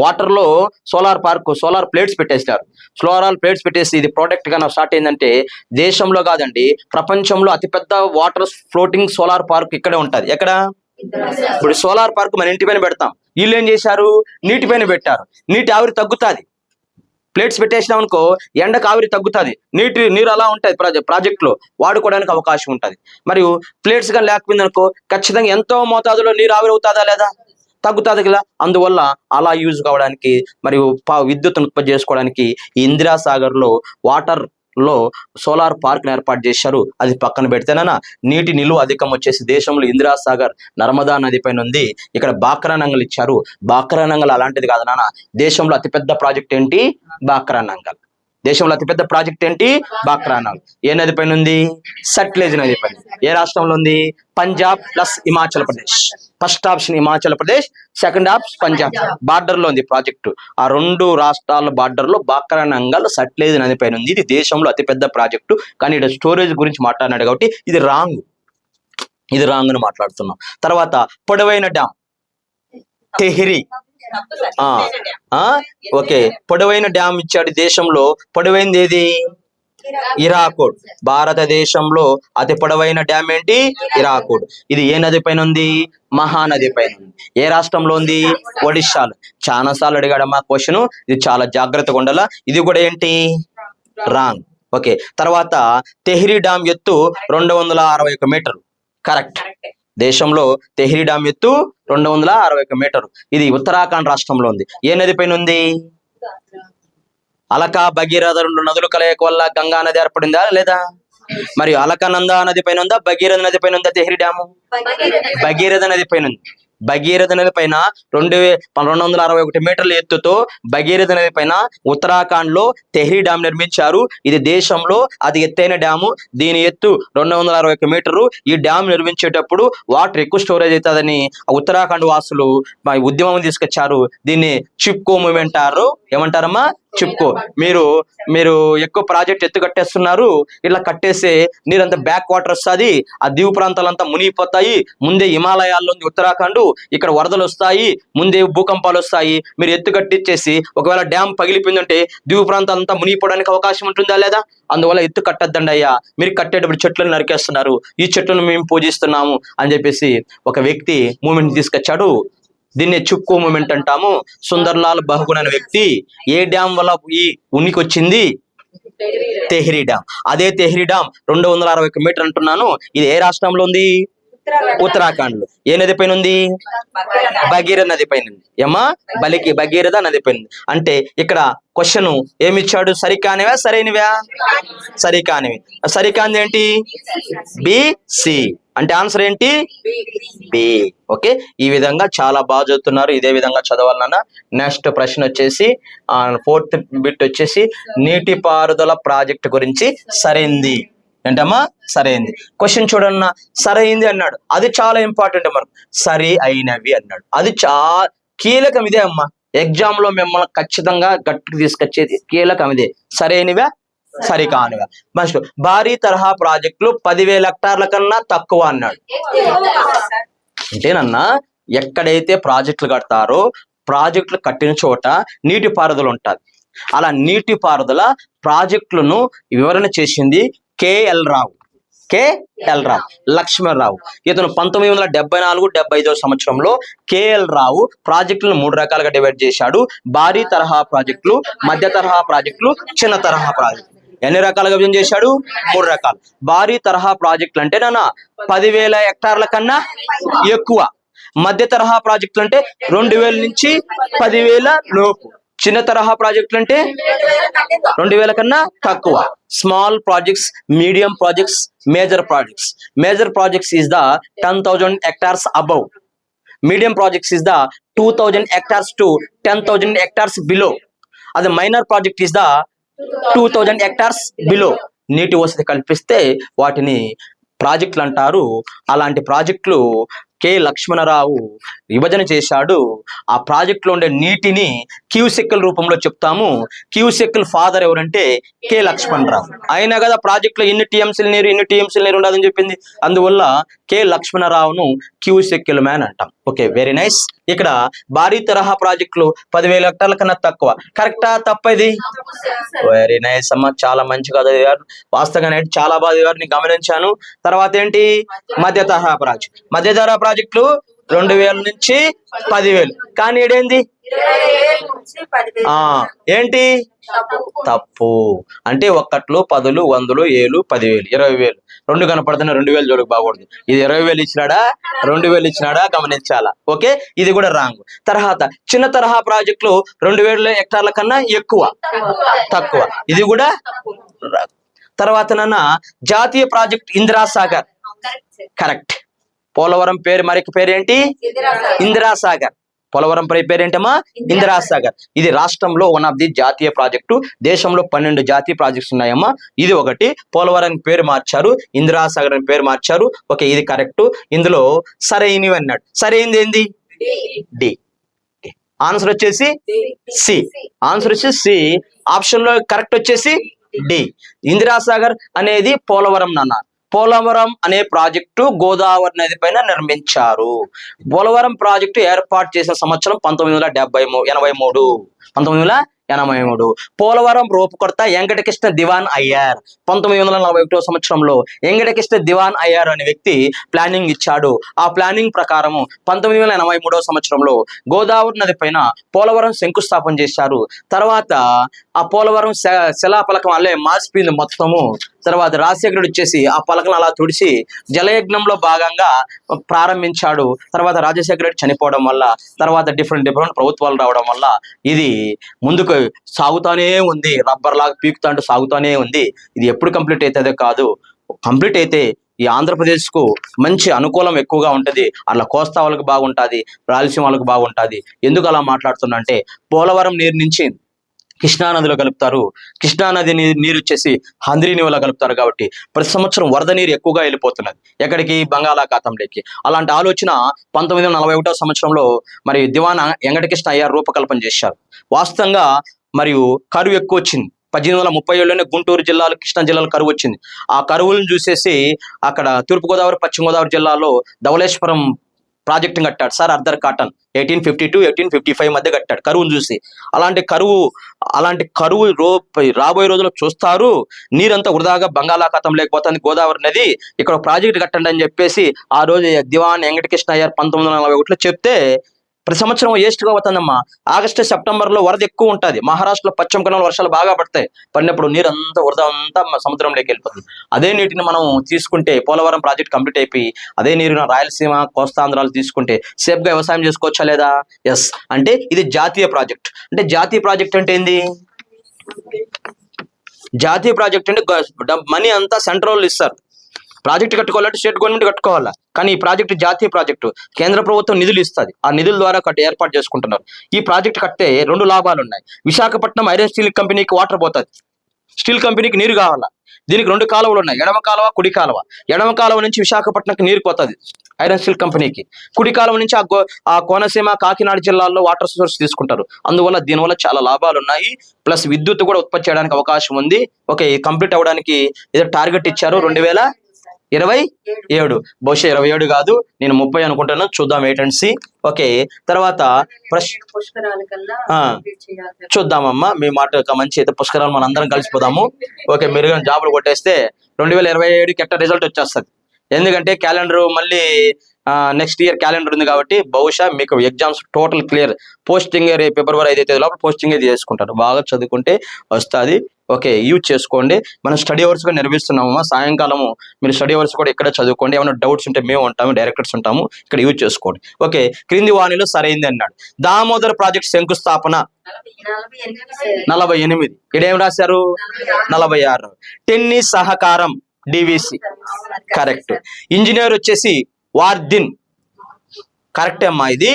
వాటర్ లో సోలార్ ప్లేట్స్ పెట్టేస్తారు. సోలార్ ప్లేట్స్ పెట్టేసి ఇది ప్రోడక్ట్ గా స్టార్ట్ అయిందంటే దేశంలో కాదండి, ప్రపంచంలో అతిపెద్ద వాటర్ ఫ్లోటింగ్ సోలార్ పార్క్ ఇక్కడే ఉంటది. ఎక్కడ? ఇప్పుడు సోలార్ పార్క్ మన ఇంటి పైన పెడతాం, వీళ్ళు ఏం చేశారు? నీటి పైన పెట్టారు. నీటి ఆవిరి తగ్గుతుంది. ప్లేట్స్ పెట్టేసినాం అనుకో, ఎండకు ఆవిరి తగ్గుతుంది, నీరు అలా ఉంటుంది. ప్రాజెక్ట్ లో వాడుకోవడానికి అవకాశం ఉంటుంది. మరియు ప్లేట్స్ గా లేకపోయింది అనుకో, ఖచ్చితంగా ఎంతో మోతాదులో నీరు ఆవిరి అవుతుందా లేదా? తగ్గుతుంది కదా. అందువల్ల అలా యూజ్ కావడానికి మరియు విద్యుత్తును ఉత్పత్తి చేసుకోవడానికి ఈ ఇందిరాసాగర్ లో వాటర్ లో సోలార్ పార్క్ ఏర్పాటు చేశారు. అది పక్కన పెడితేనా నీటి నిలువ అధికం వచ్చేసి దేశంలో ఇందిరాసాగర్ నర్మదా నది పైన ఉంది. ఇక్కడ బాక్రానంగల్ ఇచ్చారు. బాక్రానంగల్ అలాంటిది కాదు నాన్న. దేశంలో అతిపెద్ద ప్రాజెక్ట్ ఏంటి? బాక్రానంగల్. దేశంలో అతిపెద్ద ప్రాజెక్ట్ ఏంటి? బాక్రానంగల్. ఏ నది పైన ఉంది? సట్లెజ్ నది పైన. ఏ రాష్ట్రంలో ఉంది? Punjab plus Himachal Pradesh. First option Himachal Pradesh, second option Punjab. Border లో ఉంది ప్రాజెక్టు. ఆ 2 రాష్ట్రాల బార్డర్ లో బాక్రా నంగల్ సట్లేజ్ నది పైన ఉంది. ఇది దేశంలో అతిపెద్ద ప్రాజెక్టు. కానీ ఇక్కడ స్టోరేజ్ గురించి మాట్లాడినాడు కాబట్టి ఇది రాంగ్ అని మాట్లాడుతున్నాం. తర్వాత పొడవైన డ్యామ్ తెహ్రీ. ఓకే, పొడవైన డ్యామ్ ఇచ్చాడు. దేశంలో పొడవైనది ఏది? ఇరాకుడ్. భారతదేశంలో అతి పొడవైన డ్యామ్ ఏంటి? ఇరాకుడ్. ఇది ఏ నది పైన ఉంది? మహానది పైన ఉంది. ఏ రాష్ట్రంలో ఉంది? ఒడిశాలో. చాలా సార్లు అడిగాడమ్మా క్వశ్చన్, ఇది చాలా జాగ్రత్తగా ఉండాలా. ఇది కూడా ఏంటి? రాంగ్. ఓకే, తర్వాత తెహ్రీ డ్యామ్ ఎత్తు 261 మీటర్లు. కరెక్ట్. దేశంలో తెహ్రీ డ్యామ్ ఎత్తు 261 మీటర్లు. ఇది ఉత్తరాఖండ్ రాష్ట్రంలో ఉంది. ఏ నది పైన ఉంది? అలక భగీరథ 2 నదుల కలయిక వల్ల గంగా నది ఏర్పడిందా లేదా? మరియు అలకనంద నది పైన ఉందా, భగీరథ నది పైన ఉందా తెహ్రీ డ్యాము? భగీరథ నది పైన ఉంది. భగీరథ నది పైన 261 మీటర్ల ఎత్తుతో భగీరథ నది పైన ఉత్తరాఖండ్ లో తెహ్రీ డ్యామ్ నిర్మించారు. ఇది దేశంలో అతి ఎత్తైన డ్యాము. దీని ఎత్తు 261 మీటర్లు. ఈ డ్యామ్ నిర్మించేటప్పుడు వాటర్ ఎక్కువ స్టోరేజ్ అవుతుందని ఉత్తరాఖండ్ వాసులు ఉద్యమం తీసుకొచ్చారు. దీన్ని చిప్కో మూవ్మెంట్ అంటారు. ఏమంటారమ్మా? చిప్కో. మీరు ఎక్కువ ప్రాజెక్ట్ ఎత్తు కట్టేస్తున్నారు. ఇట్లా కట్టేస్తే నీరంతా బ్యాక్ వాటర్ వస్తుంది. ఆ దీవు ప్రాంతాలంతా మునిగిపోతాయి. ముందే హిమాలయాల్లో ఉత్తరాఖండ్, ఇక్కడ వరదలు వస్తాయి, ముందే భూకంపాలు వస్తాయి. మీరు ఎత్తు కట్టించేసి ఒకవేళ డ్యామ్ పగిలిపోయిందంటే దీవు ప్రాంతాలంతా మునిగిపోవడానికి అవకాశం ఉంటుందా లేదా? అందువల్ల ఎత్తు కట్టద్దండి అయ్యా, మీరు కట్టేటప్పుడు చెట్లను నరికేస్తున్నారు, ఈ చెట్లను మేము పూజిస్తున్నాము అని చెప్పేసి ఒక వ్యక్తి మూమెంట్ తీసుకొచ్చాడు. దీన్ని చుక్కో మూమెంట్ అంటాము. సుందర్లాల్ బహుగుణ అనే వ్యక్తి ఏ డ్యామ్ వల్ల ఈ ఉనికి వచ్చింది? తెహ్రీ డ్యామ్. అదే తెహ్రీ డ్యామ్ 261 మీటర్ అంటున్నాను. ఇది ఏ రాష్ట్రంలో ఉంది? ఉత్తరాఖండ్ లో. ఏ నది పైన ఉంది? భగీరథ నది పైన ఉంది. ఏమా? భగీరథ నది పైన ఉంది. అంటే ఇక్కడ క్వశ్చన్ ఏమిచ్చాడు? సరికానివా సరైనవా? సరికానివి. సరికానిది ఏంటి? బిసి. అంటే ఆన్సర్ ఏంటి? బి. ఓకే, ఈ విధంగా చాలా బాగా చదువుతున్నారు. ఇదే విధంగా చదవాలన్నా. నెక్స్ట్ ప్రశ్న వచ్చేసి 4th బిట్ వచ్చేసి నీటిపారుదల ప్రాజెక్ట్ గురించి సరైంది ఏంటమ్మా? సరైంది. క్వశ్చన్ చూడన్నా, సరైంది అన్నాడు. అది చాలా ఇంపార్టెంట్ మనకు. సరి అయినవి అన్నాడు. అది చాలా కీలకం. ఇదే అమ్మా ఎగ్జామ్ లో మిమ్మల్ని ఖచ్చితంగా గట్టికి తీసుకొచ్చేది కీలకం ఇదే. సరైనవా సరికానివా. ఫస్ట్ భారీ తరహా ప్రాజెక్టులు 10,000 హెక్టార్ల కన్నా తక్కువ అన్నాడు. అంటేనన్నా ఎక్కడైతే ప్రాజెక్టులు కడతారో ప్రాజెక్టులు కట్టిన చోట నీటిపారుదల ఉంటుంది. అలా నీటిపారుదల ప్రాజెక్టులను వివరణ చేసింది కేఎల్ రావు, లక్ష్మణరావు. ఇతను 1974-75 సంవత్సరంలో కేఎల్ రావు ప్రాజెక్టులను 3 రకాలుగా డివైడ్ చేశాడు. భారీ తరహా ప్రాజెక్టులు, మధ్య తరహా ప్రాజెక్టులు, చిన్న తరహా ప్రాజెక్టులు. ఎన్ని రకాలుగా విభజన చేశాడు? 3 రకాలు. భారీ తరహా ప్రాజెక్టులు అంటే 10,000 హెక్టార్ల కన్నా ఎక్కువ. మధ్య తరహా ప్రాజెక్టులు అంటే 2,000 నుంచి 10,000 లోపు. చిన్న తరహా ప్రాజెక్టులు అంటే 2,000 కన్నా తక్కువ. Small projects, medium projects, major projects. Major projects is the 10,000 hectares above. Medium projects is the 2,000 hectares to 10,000 hectares below. అది minor project is the 2,000 hectares below. నీటి వసతి కల్పిస్తే వాటిని ప్రాజెక్టులు అంటారు. అలాంటి ప్రాజెక్టులు కె లక్ష్మణరావు విభజన చేశాడు. ఆ ప్రాజెక్టులో ఉండే నీటిని క్యూసెక్కుల రూపంలో చెప్తాము. క్యూసెక్కుల ఫాదర్ ఎవరంటే కె లక్ష్మణరావు. అయినా కదా ప్రాజెక్టులో ఇన్ని టీఎంసీల నీరు ఉండదని చెప్పింది. అందువల్ల కె లక్ష్మణరావును క్యూసెక్కుల మ్యాన్ అంటాం. Okay, very nice. ఇక్కడ భారీ తరహా ప్రాజెక్టులు 10,000 హెక్టార్ల కన్నా తక్కువ. కరెక్టా తప్పది? వెరీ నైస్ అమ్మ, చాలా మంచిగా చదివారు. వాస్తవంగా చాలా బాగా చదివారు, నేను గమనించాను. తర్వాత ఏంటి? మధ్య తరహా ప్రాజెక్టులు 2,000 నుంచి 10,000. కానీ ఏడేంది? ఏంటి? తప్పు. అంటే 1, 10, 100, 7, 10,000, 20,000. 2 కనపడుతున్నా 2,000 జోలికి బాగూడదు. ఇది 20,000 ఇచ్చినాడా 2,000 ఇచ్చినాడా గమనించాలా. ఓకే, ఇది కూడా రాంగ్. తర్వాత చిన్న తరహా ప్రాజెక్టులు 2,000 హెక్టార్ల కన్నా తక్కువ. ఇది కూడా తర్వాత జాతీయ ప్రాజెక్ట్ ఇందిరాసాగర్. కరెక్ట్. పోలవరం పేరు మరొక పేరు ఏంటి? ఇందిరాసాగర్. పోలవరం పేరేంటమ్మా? ఇందిరాసాగర్. ఇది రాష్ట్రంలో వన్ ఆఫ్ ది జాతీయ ప్రాజెక్టు. దేశంలో 12 జాతీయ ప్రాజెక్ట్స్ ఉన్నాయమ్మా. ఇది ఒకటి. పోలవరం పేరు మార్చారు, ఇందిరాసాగర్ అని పేరు మార్చారు. ఓకే, ఇది కరెక్ట్. ఇందులో సరైనవి అన్నాడు. సరైనది ఏంది? డి. ఆన్సర్ వచ్చేసి సి. ఆన్సర్ వచ్చేసి సి. ఆప్షన్ లో కరెక్ట్ వచ్చేసి డి. ఇందిరాసాగర్ అనేది పోలవరం నాన్న. పోలవరం అనే ప్రాజెక్టు గోదావరి నది పైన నిర్మించారు. పోలవరం ప్రాజెక్టు ఏర్పాటు చేసిన సంవత్సరం 1983. పోలవరం రూపకర్త వెంకటకృష్ణ దివాన్ అయ్యార్. 1941 సంవత్సరంలో వెంకటకృష్ణ దివాన్ అయ్యార్ అనే వ్యక్తి ప్లానింగ్ ఇచ్చాడు. ఆ ప్లానింగ్ ప్రకారం 1983 సంవత్సరంలో గోదావరి నది పైన పోలవరం శంకుస్థాపన చేశారు. తర్వాత ఆ పోలవరం శిలాఫలకం అల్లే మార్చిపోయింది మొత్తము. తర్వాత రాజశేఖరుడు వచ్చేసి ఆ పలకను అలా తుడిచి జలయజ్ఞంలో భాగంగా ప్రారంభించాడు. తర్వాత రాజశేఖరుడు చనిపోవడం వల్ల, తర్వాత డిఫరెంట్ ప్రభుత్వాలు రావడం వల్ల ఇది ముందుకు సాగుతానే ఉంది. రబ్బర్ లాగా పీకుతాంటూ సాగుతానే ఉంది. ఇది ఎప్పుడు కంప్లీట్ అవుతుందో కాదు. కంప్లీట్ అయితే ఈ ఆంధ్రప్రదేశ్ కు మంచి అనుకూలం ఎక్కువగా ఉంటది. అట్లా కోస్తా వాళ్ళకి బాగుంటుంది, రాయలసీమ వాళ్ళకి బాగుంటుంది. ఎందుకు అలా మాట్లాడుతున్నా అంటే పోలవరం నీరు నుంచి కృష్ణానదిలో కలుపుతారు. కృష్ణానది నీరు వచ్చేసి హంద్రీనివలో కలుపుతారు. కాబట్టి ప్రతి సంవత్సరం వరద నీరు ఎక్కువగా వెళ్ళిపోతున్నది. ఎక్కడికి? బంగాళాఖాతంలోకి. అలాంటి ఆలోచన 1941 సంవత్సరంలో మరి దివాన్ వెంకటకృష్ణ అయ్యార్ రూపకల్పన చేశారు. వాస్తవంగా మరియు కరువు ఎక్కువ వచ్చింది. 1837లోనే గుంటూరు జిల్లాలో, కృష్ణా జిల్లాలో కరువు వచ్చింది. ఆ కరువులను చూసేసి అక్కడ తూర్పుగోదావరి, పశ్చిమ గోదావరి జిల్లాలో ధవళేశ్వరం ప్రాజెక్టు కట్టాడు సార్ అర్ధర్ కాటన్. 1852-1855 మధ్య కట్టాడు కరువును చూసి. అలాంటి కరువు రాబోయే రోజుల్లో చూస్తారు. నీరంతా వృధాగా బంగాళాఖాతం లేకపోతుంది గోదావరి నది, ఇక్కడ ప్రాజెక్టు కట్టండి అని చెప్పేసి ఆ రోజు దివాన్ వెంకటకృష్ణ అయ్యార్ 1941లో చెప్తే ప్రతి సంవత్సరం వేస్ట్గా అవుతుందమ్మా. ఆగస్టు సెప్టెంబర్లో వరద ఎక్కువ ఉంటుంది. మహారాష్ట్రలో పశ్చిమ కనుమల వర్షాలు బాగా పడినప్పుడు నీరు అంతా వరద అంతా సముద్రంలోకి వెళ్ళిపోతుంది. అదే నీటిని మనం తీసుకుంటే పోలవరం ప్రాజెక్ట్ కంప్లీట్ అయిపోయి అదే నీరుని రాయలసీమ, కోస్తాంధ్రాలు తీసుకుంటే సేఫ్గా వ్యవసాయం చేసుకోవచ్చా లేదా? ఎస్. అంటే ఇది జాతీయ ప్రాజెక్ట్. అంటే జాతీయ ప్రాజెక్ట్ అంటే ఏంది? జాతీయ ప్రాజెక్ట్ అంటే మనీ అంతా సెంట్రల్ ఇస్తారు. ప్రాజెక్టు కట్టుకోవాలంటే స్టేట్ గవర్నమెంట్ కట్టుకోవాలా. కానీ ఈ ప్రాజెక్టు జాతీయ ప్రాజెక్టు. కేంద్ర ప్రభుత్వం నిధులు ఇస్తుంది. ఆ నిధుల ద్వారా ఏర్పాటు చేసుకుంటున్నారు. ఈ ప్రాజెక్టు కట్టే 2 లాభాలు ఉన్నాయి. విశాఖపట్నం ఐరన్ స్టీల్ కంపెనీకి వాటర్ పోతుంది. స్టీల్ కంపెనీకి నీరు కావాలా. దీనికి 2 కాలువలు ఉన్నాయి, ఎడమ కాలువ, కుడి కాలువ. ఎడమ కాలువ నుంచి విశాఖపట్నంకి నీరు పోతుంది ఐరన్ స్టీల్ కంపెనీకి. కుడి కాలువ నుంచి ఆ కోనసీమ, కాకినాడ జిల్లాల్లో వాటర్ సోర్స్ తీసుకుంటారు. అందువల్ల దీనివల్ల చాలా లాభాలు ఉన్నాయి. ప్లస్ విద్యుత్ కూడా ఉత్పత్తి చేయడానికి అవకాశం ఉంది. ఓకే, కంప్లీట్ అవ్వడానికి ఏదో టార్గెట్ ఇచ్చారు 2027. బహుశా 27 కాదు, నేను 30 అనుకుంటున్నాను. చూద్దాం, వెయిట్ అండ్ సీ. ఓకే, తర్వాత చూద్దామమ్మా. మీ మాట మంచి అయితే పుష్కరాలు మన అందరం కలిసిపోదాము. ఓకే, మీరు జాబులు కొట్టేస్తే 2027కి ఎట్ట రిజల్ట్ వచ్చేస్తుంది. ఎందుకంటే క్యాలెండర్ మళ్ళీ నెక్స్ట్ ఇయర్ క్యాలెండర్ ఉంది కాబట్టి బహుశా మీకు ఎగ్జామ్స్ టోటల్ క్లియర్. పోస్టింగ్ రేపు ఫిబ్రవరి 5 లోపల పోస్టింగ్ అయితే చేసుకుంటారు. బాగా చదువుకుంటే వస్తుంది. ఓకే, యూజ్ చేసుకోండి. మనం స్టడీ అవర్స్ కూడా నిర్వహిస్తున్నాము. సాయంకాలము మీరు స్టడీ అవర్స్ కూడా ఇక్కడ చదువుకోండి. ఏమైనా డౌట్స్ ఉంటే మేము ఉంటాము, డైరెక్టర్స్ ఉంటాము, ఇక్కడ యూజ్ చేసుకోండి. ఓకే, క్రింది వాణిలో సరైంది అన్నాడు. దామోదర్ ప్రాజెక్ట్ శంకుస్థాపన 48. ఇక్కడ ఏం రాశారు? 46. టెన్నిస్ సహకారం డివిసి కరెక్ట్. ఇంజనీర్ వచ్చేసి వార్దిన్. కరెక్ట్ అమ్మా, ఇది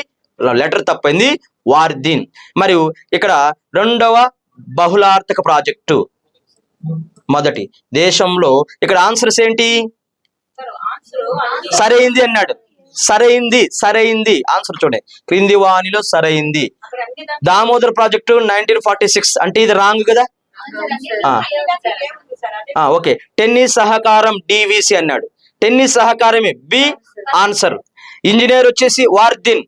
లెటర్ తప్పైంది, వార్దిన్. మరియు ఇక్కడ 2వ బహుళార్థక ప్రాజెక్టు మొదటి. దేశంలో ఇక్కడ ఆన్సర్స్ ఏంటి? సరైంది అన్నాడు. సరైంది ఆన్సర్ చూడండి. క్రింది వాణిలో సరైంది. దామోదర్ ప్రాజెక్టు 1946 అంటే ఇది రాంగ్ కదా. ఓకే, టెన్నిస్ సహకారం డివిసి అన్నాడు. టెన్నిస్ సహకారమే బి ఆన్సర్. ఇంజనీర్ వచ్చేసి వార్దిన్,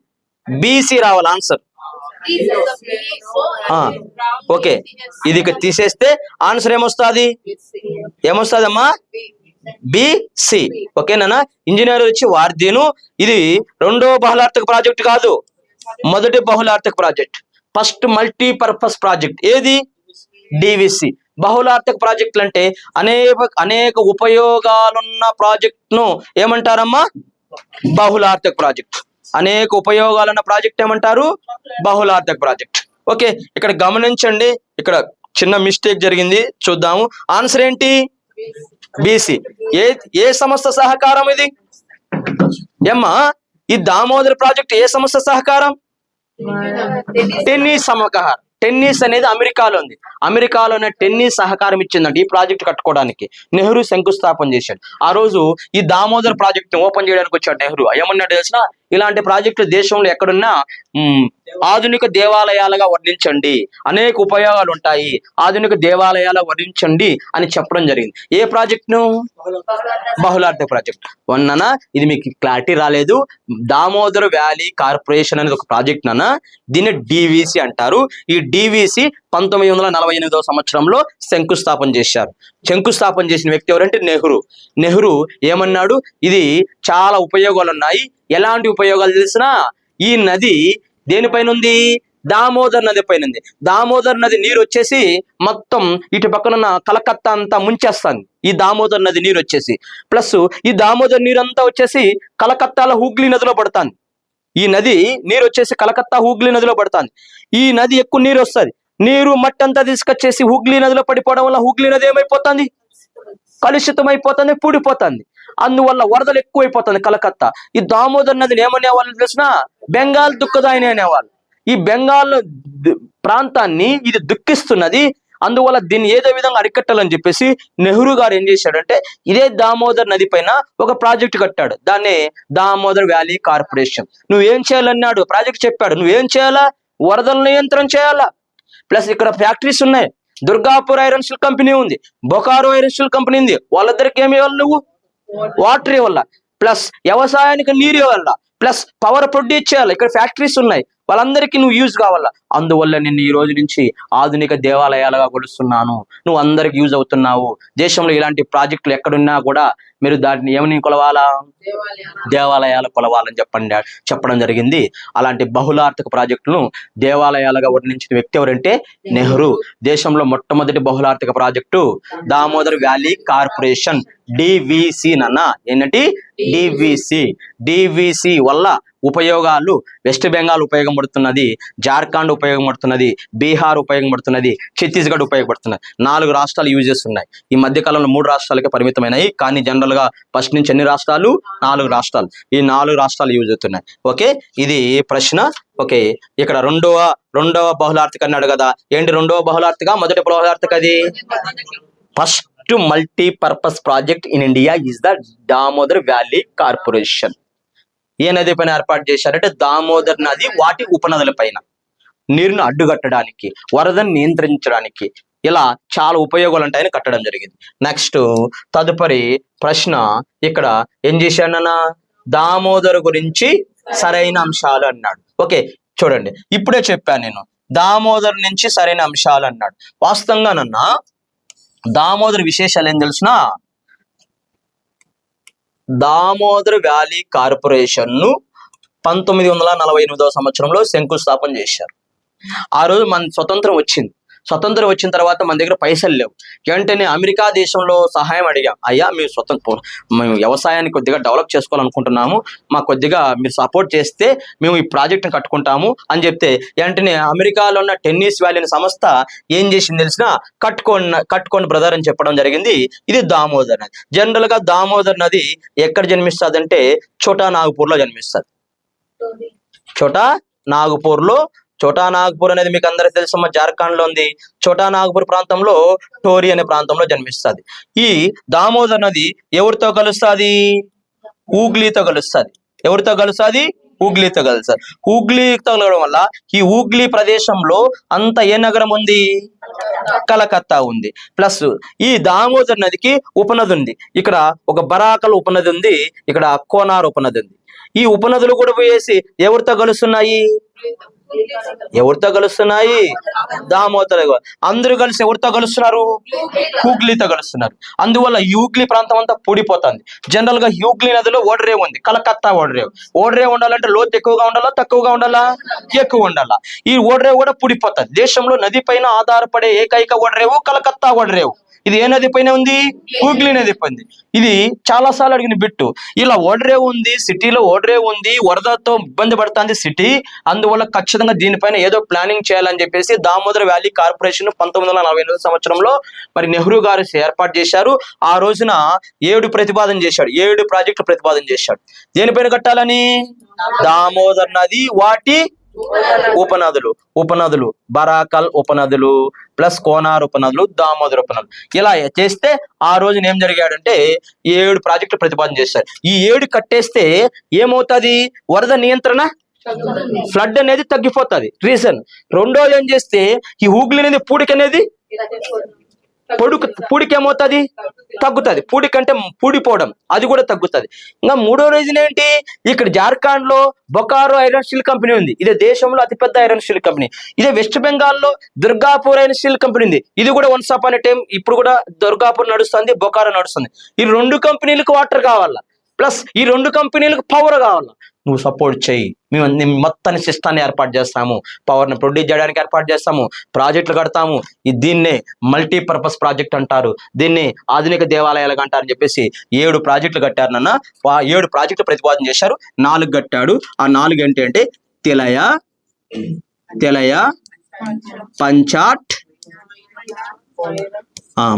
బిసి రావాలి ఆన్సర్. ఓకే, ఇది తీసేస్తే ఆన్సర్ ఏమొస్తుంది అమ్మా? బిసి. ఓకేనా? ఇంజనీర్ వచ్చి వార్దిను. ఇది 2వ బహుళార్థక ప్రాజెక్ట్ కాదు, మొదటి బహుళార్థక ప్రాజెక్ట్. ఫస్ట్ మల్టీపర్పస్ ప్రాజెక్ట్ ఏది? డివిసి. బహుళార్థక ప్రాజెక్టులు అంటే అనేక ఉపయోగాలున్న ప్రాజెక్ట్ను ఏమంటారమ్మా? బహుళార్థక ప్రాజెక్ట్. అనేక ఉపయోగాలున్న ప్రాజెక్ట్ ఏమంటారు? బహుళార్థక ప్రాజెక్ట్. ఓకే, ఇక్కడ గమనించండి, ఇక్కడ చిన్న మిస్టేక్ జరిగింది. చూద్దాము. ఆన్సర్ ఏంటి? బిసి. ఏ సంస్థ సహకారం ఇది? ఏమ్మా, ఈ దామోదర్ ప్రాజెక్ట్ ఏ సంస్థ సహకారం? టెన్నిస్ సమకహార్. టెన్నిస్ అనేది అమెరికాలో ఉంది. అమెరికాలోనే టెన్నిస్ సహకారం ఇచ్చిందంట ఈ ప్రాజెక్ట్ కట్టుకోవడానికి. నెహ్రూ శంకుస్థాపన చేశాడు. ఆ రోజు ఈ దామోదర్ ప్రాజెక్ట్ ఓపెన్ చేయడానికి వచ్చాడు నెహ్రూ. ఏమన్నాడు తెలిసిన, ఇలాంటి ప్రాజెక్టులు దేశంలో ఎక్కడున్నా ఆధునిక దేవాలయాలుగా వర్ణించండి, అనేక ఉపయోగాలు ఉంటాయి, ఆధునిక దేవాలయాలు వర్ణించండి అని చెప్పడం జరిగింది. ఏ ప్రాజెక్ట్ను? బహుళార్థ ప్రాజెక్ట్. వన్న ఇది మీకు క్లారిటీ రాలేదు. దామోదర్ వ్యాలీ కార్పొరేషన్ అనేది ఒక ప్రాజెక్ట్ నాన్న. దీన్ని డివిసి అంటారు. ఈ డివిసి 1948వ సంవత్సరంలో శంకుస్థాపన చేశారు. శంకుస్థాపన చేసిన వ్యక్తి ఎవరంటే నెహ్రూ. నెహ్రూ ఏమన్నాడు, ఇది చాలా ఉపయోగాలు ఉన్నాయి. ఎలాంటి ఉపయోగాలు తెలిసినా, ఈ నది దేనిపైన ఉంది? దామోదర్ నది పైన ఉంది. దామోదర్ నది నీరు వచ్చేసి మొత్తం ఇటు పక్కన కలకత్తా అంతా ముంచేస్తాను ఈ దామోదర్ నది నీరు వచ్చేసి. ప్లస్ ఈ దామోదర్ నీరు అంతా వచ్చేసి కలకత్తాలో హూగ్లీ నదిలో పడుతుంది. ఈ నది నీరు వచ్చేసి కలకత్తా హూగ్లీ నదిలో పడుతుంది. ఈ నది ఎక్కువ నీరు వస్తుంది. నీరు మట్టి అంతా తీసుకొచ్చేసి హూగ్లీ నదిలో పడిపోవడం వల్ల హూగ్లీ నది ఏమైపోతుంది? కలుషితం అయిపోతుంది, పూడిపోతుంది. అందువల్ల వరదలు ఎక్కువైపోతుంది కలకత్తా. ఈ దామోదర్ నదిని ఏమనేవాళ్ళు తెలిసిన? బెంగాల్ దుఃఖదాయిని అనేవాళ్ళు. ఈ బెంగాల్ ప్రాంతాన్ని ఇది దుఃఖిస్తున్నది. అందువల్ల దీన్ని ఏదో విధంగా అరికట్టాలని చెప్పేసి నెహ్రూ గారు ఏం చేశాడంటే ఇదే దామోదర్ నది పైన ఒక ప్రాజెక్ట్ కట్టాడు. దాన్ని దామోదర్ వ్యాలీ కార్పొరేషన్. నువ్వేం చేయాలన్నాడు, ప్రాజెక్ట్ చెప్పాడు. నువ్వేం చేయాలా? వరదల నియంత్రణ చేయాలా. ప్లస్ ఇక్కడ ఫ్యాక్టరీస్ ఉన్నాయి. దుర్గాపూర్ ఐరన్ స్టీల్ కంపెనీ ఉంది, బొకారో ఐరన్ స్టీల్ కంపెనీ ఉంది. వాళ్ళిద్దరికి ఏమి ఇవ్వాలి నువ్వు? వాటర్ ఇవ్వాల, ప్లస్ వ్యవసాయానికి నీరు ఇవ్వాల, ప్లస్ పవర్ ప్రొడ్యూస్ చేయాలి. ఇక్కడ ఫ్యాక్టరీస్ ఉన్నాయి, వాళ్ళందరికీ నువ్వు యూజ్ కావాలా. అందువల్ల నేను ఈ రోజు నుంచి ఆధునిక దేవాలయాలుగా కొలుస్తున్నాను. నువ్వు అందరికి యూజ్ అవుతున్నావు. దేశంలో ఇలాంటి ప్రాజెక్టులు ఎక్కడున్నా కూడా మీరు దాటిని ఏమని కొలవాలా? దేవాలయాలు కొలవాలని చెప్పడం జరిగింది. అలాంటి బహుళార్థక ప్రాజెక్టులను దేవాలయాలుగా వర్ణించిన వ్యక్తి ఎవరంటే నెహ్రూ. దేశంలో మొట్టమొదటి బహుళార్థక project Damodar valley corporation, DVC నాన్న. ఏంటంటే డివిసి. డివిసి వల్ల ఉపయోగాలు వెస్ట్ బెంగాల్ ఉపయోగపడుతున్నది, జార్ఖండ్ ఉపయోగపడుతున్నది, బీహార్ ఉపయోగపడుతున్నది, ఛత్తీస్గఢ్ ఉపయోగపడుతున్నది. 4 రాష్ట్రాలు యూజ్ చేస్తున్నాయి. ఈ మధ్య కాలంలో 3 రాష్ట్రాలకే పరిమితమైనవి. కానీ జనరల్ గా ఫస్ట్ నుంచి ఎన్ని రాష్ట్రాలు? 4 రాష్ట్రాలు. ఈ 4 రాష్ట్రాలు యూజ్ అవుతున్నాయి. ఓకే, ఇది ప్రశ్న. ఓకే, ఇక్కడ రెండవ బహుళార్థిక అన్నాడు కదా. ఏంటి రెండవ బహుళార్థిక? మొదటి బహుళార్థిక అది first multipurpose project in India is the Damodar valley corporation. ఏ నది పైన ఏర్పాటు చేశారంటే దామోదర్ నది వాటి ఉపనదుల పైన నీరును అడ్డుకట్టడానికి, వరదను నియంత్రించడానికి, ఇలా చాలా ఉపయోగాలు ఉంటాయని కట్టడం జరిగింది. నెక్స్ట్ తదుపరి ప్రశ్న ఇక్కడ ఏం చేశాడన్నా, దామోదర్ గురించి సరైన అంశాలు అన్నాడు. ఓకే చూడండి, ఇప్పుడే చెప్పాను నేను దామోదర్ నుంచి సరైన అంశాలు అన్నాడు. వాస్తవంగానన్నా దామోదర్ విశేషాలు ఏం తెలుసునా? దామోదర్ వ్యాలీ కార్పొరేషన్ ను 1948వ సంవత్సరంలో శంకుస్థాపన చేశారు. ఆ రోజు మన స్వతంత్రం వచ్చింది. స్వతంత్రం వచ్చిన తర్వాత మన దగ్గర పైసలు లేవు. వెంటనే అమెరికా దేశంలో సహాయం అడిగాం. అయ్యా మేము వ్యవసాయాన్ని కొద్దిగా డెవలప్ చేసుకోవాలనుకుంటున్నాము, మాకు కొద్దిగా మీరు సపోర్ట్ చేస్తే మేము ఈ ప్రాజెక్ట్ని కట్టుకుంటాము అని చెప్తే వెంటనే అమెరికాలో ఉన్న టెన్నిస్ వ్యాలీ అనే సంస్థ ఏం చేసింది తెలిసిన? కట్టుకోండి బ్రదర్ అని చెప్పడం జరిగింది. ఇది దామోదర్ నది. జనరల్ గా దామోదర్ నది ఎక్కడ జన్మిస్తుంది అంటే ఛోటా నాగపూర్ లో జన్మిస్తుంది. ఛోటా నాగపూర్ అనేది మీకు అందరికీ తెలుసు, జార్ఖండ్ లో ఉంది. ఛోటా నాగపూర్ ప్రాంతంలో టోరీ అనే ప్రాంతంలో జన్మిస్తుంది. ఈ దామోదర్ నది ఎవరితో కలుస్తుంది? హూగ్లీతో కలుస్తుంది. ఎవరితో కలుస్తుంది? హూగ్లీతో కలుస్తుంది. హూగ్లీతో కలవడం వల్ల ఈ హూగ్లీ ప్రదేశంలో అంత ఏ నగరం ఉంది? కలకత్తా ఉంది. ప్లస్ ఈ దామోదర్ నదికి ఉపనది ఉంది. ఇక్కడ ఒక బరాకల్ ఉపనది ఉంది, ఇక్కడ కోనార్ ఉపనది ఉంది. ఈ ఉపనదులు కూడా పోయేసి ఎవరితో కలుస్తున్నాయి? దామోదర్. అందరూ కలిసి ఎవరితో కలుస్తున్నారు? హూగ్లీతో కలుస్తున్నారు. అందువల్ల హూగ్లీ ప్రాంతం అంతా పొడిపోతుంది. జనరల్ గా హూగ్లీ నదిలో ఓడరేవు ఉంది, కలకత్తా ఓడరేవు. ఓడరేవు ఉండాలంటే లోతు ఎక్కువగా ఉండాలా, తక్కువగా ఉండాలా? ఎక్కువ ఉండాలా. ఈ ఓడరేవు కూడా పొడిపోతుంది. దేశంలో నది పైన ఆధారపడే ఏకైక ఓడరేవు కలకత్తా ఓడరేవు. ఇది ఏ నది పైన ఉంది? హూగ్లీ నది పైన. ఇది చాలా సార్లు అడిగిన బిట్టు. ఇలా ఓడరేవు ఉంది, సిటీలో ఓడరేవు ఉంది, వరదతో ఇబ్బంది పడుతుంది సిటీ. అందువల్ల ఖచ్చితంగా దీనిపైన ఏదో ప్లానింగ్ చేయాలని చెప్పేసి దామోదర్ వ్యాలీ కార్పొరేషన్ 1948వ సంవత్సరంలో మరి నెహ్రూ గారు ఏర్పాటు చేశారు. ఆ రోజున 7 ప్రతిపాదన చేశాడు, 7 ప్రాజెక్టులు ప్రతిపాదన చేశాడు. దేనిపైన కట్టాలని? దామోదర్ నది వాటి ఉపనదులు బరాకల్ ఉపనదులు ప్లస్ కోనార్ ఉపనదులు, దామోదర్ ఉపనదులు. ఇలా చేస్తే ఆ రోజున ఏం జరిగాడంటే 7 ప్రాజెక్టులు ప్రతిపాదన చేశారు. ఈ 7 కట్టేస్తే ఏమవుతుంది? వరద నియంత్రణ, ఫ్లడ్ అనేది తగ్గిపోతుంది. రీజన్. రెండోది ఏం చేస్తే ఈ హూగ్లీ అనేది పూడిక అనేది పూడికి ఏమవుతుంది? తగ్గుతుంది. పూడికంటే పూడిపోవడం అది కూడా తగ్గుతుంది. ఇంకా మూడో రీజన్ ఏంటి? ఇక్కడ జార్ఖండ్ లో బొకారో ఐరన్ స్టీల్ కంపెనీ ఉంది. ఇదే దేశంలో అతిపెద్ద ఐరన్ స్టీల్ కంపెనీ. ఇదే వెస్ట్ బెంగాల్లో దుర్గాపూర్ ఐరన్ స్టీల్ కంపెనీ ఉంది. ఇది కూడా వన్స్ అపాన్ ఎ టైం ఇప్పుడు కూడా దుర్గాపూర్ నడుస్తుంది, బొకారో నడుస్తుంది. ఈ 2 కంపెనీలకు వాటర్ కావాలా, ప్లస్ ఈ 2 కంపెనీలకు పవర్ కావాలా. నువ్వు సపోర్ట్ చేయి, మేము మొత్తాన్ని సిస్టాన్ని ఏర్పాటు చేస్తాము, పవర్ని ప్రొడ్యూస్ చేయడానికి ఏర్పాటు చేస్తాము, ప్రాజెక్టులు కడతాము. దీన్నే మల్టీపర్పస్ ప్రాజెక్ట్ అంటారు, దీన్ని ఆధునిక దేవాలయాలుగా అంటారని చెప్పేసి 7 ప్రాజెక్టులు కట్టారు నాన్న. 7 ప్రాజెక్టులు ప్రతిపాదన చేశారు. 4 కట్టాడు. ఆ 4 ఏంటంటే తెలయ, పంచాట్,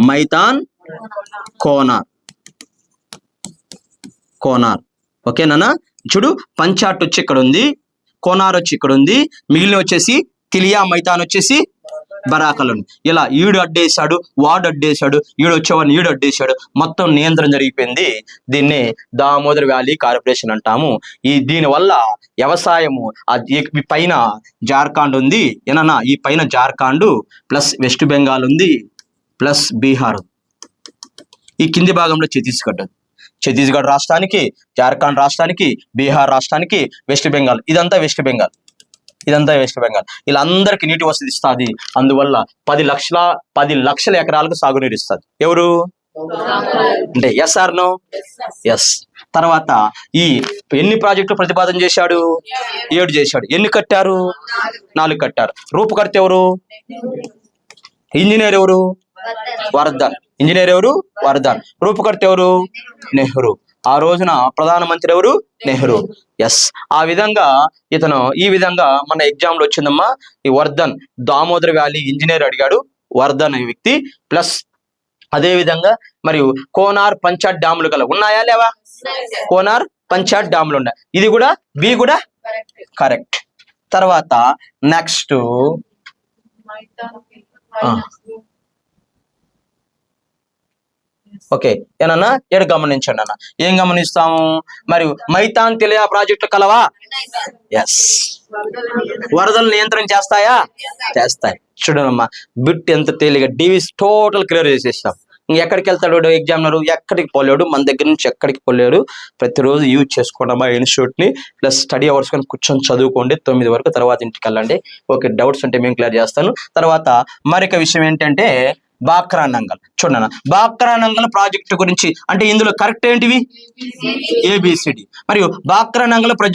మైతాన్, కోనార్. ఓకేనా? చూడు, పంచాట్ వచ్చి ఇక్కడ ఉంది, కోనార్ వచ్చి ఇక్కడ ఉంది, మిగిలిన వచ్చేసి తిలియా, మైతాన్ వచ్చేసి బరాకల్ ఉంది. ఇలా ఈడు అడ్డేశాడు, వాడు అడ్డేశాడు, ఈడు వచ్చేవాడిని ఈడు అడ్డేశాడు, మొత్తం నియంత్రణ జరిగిపోయింది. దీన్ని దామోదర్ వ్యాలీ కార్పొరేషన్ అంటాము. దీనివల్ల వ్యవసాయము ఈ పైన జార్ఖండ్ ఉంది ఏనన్నా, ఈ పైన జార్ఖండ్ ప్లస్ వెస్ట్ బెంగాల్ ఉంది ప్లస్ బీహార్, ఈ కింది భాగంలో ఛత్తీస్గఢ్ రాష్ట్రానికి, జార్ఖండ్ రాష్ట్రానికి, బీహార్ రాష్ట్రానికి, వెస్ట్ బెంగాల్ ఇదంతా వెస్ట్ బెంగాల్. వీళ్ళందరికీ నీటి వసతి ఇస్తుంది. అందువల్ల 10 లక్షల ఎకరాలకు సాగునీరు ఇస్తుంది. ఎవరు అంటే ఎస్ ఆర్ నో? ఎస్. తర్వాత ఈ ఎన్ని ప్రాజెక్టులు ప్రతిపాదన చేశాడు? 7 చేశాడు. ఎన్ని కట్టారు? 4 కట్టారు. రూపకర్త ఎవరు? ఇంజనీర్ ఎవరు? వర్ధన్. రూపకర్త ఎవరు? నెహ్రూ. ఆ రోజున ప్రధానమంత్రి ఎవరు? నెహ్రూ. ఎస్. ఆ విధంగా ఈ విధంగా మన ఎగ్జామ్ లో వచ్చిందమ్మా. ఈ వర్ధన్ దామోదర్ వ్యాలీ ఇంజనీర్ అడిగాడు, వర్ధన్ అనే వ్యక్తి. ప్లస్ అదే విధంగా మరియు కోనార్, పంచాట్ డ్యాములు గల ఉన్నాయా లేవా? కోనార్, పంచాట్ డ్యాములు ఉన్నాయి. ఇది కూడా బి కూడా కరెక్ట్. తర్వాత నెక్స్ట్ ఓకే ఏనన్నా, ఏడు గమనించండి అన్న. ఏం గమనిస్తాము? మరియు మైతాన్ తెలియా ప్రాజెక్టులు కలవా? ఎస్. వరదలు నియంత్రణ చేస్తాయా? చేస్తాయి. చూడనమ్మా, బిట్ ఎంత తేలిగా డివిస్ టోటల్ క్లియర్ చేసేస్తాం. ఎక్కడికి వెళ్తాడు ఎగ్జామినర్? ఎక్కడికి పోలేడు, మన దగ్గర నుంచి ఎక్కడికి పోలేడు. ప్రతిరోజు యూజ్ చేసుకోండి మా ఇన్స్టిట్యూట్ ని. ప్లస్ స్టడీ అవర్స్ కానీ కూర్చొని చదువుకోండి 9 వరకు. తర్వాత ఇంటికి వెళ్ళండి. ఓకే, డౌట్స్ ఉంటే మేము క్లియర్ చేస్తాను. తర్వాత మరొక విషయం ఏంటంటే బాక్రా నంగల్. చూడన్నా, బాక్రా నంగల్ ప్రాజెక్టు గురించి అంటే ఇందులో కరెక్ట్ ఏంటివి? ABCD. మరియు బాక్రా నంగల్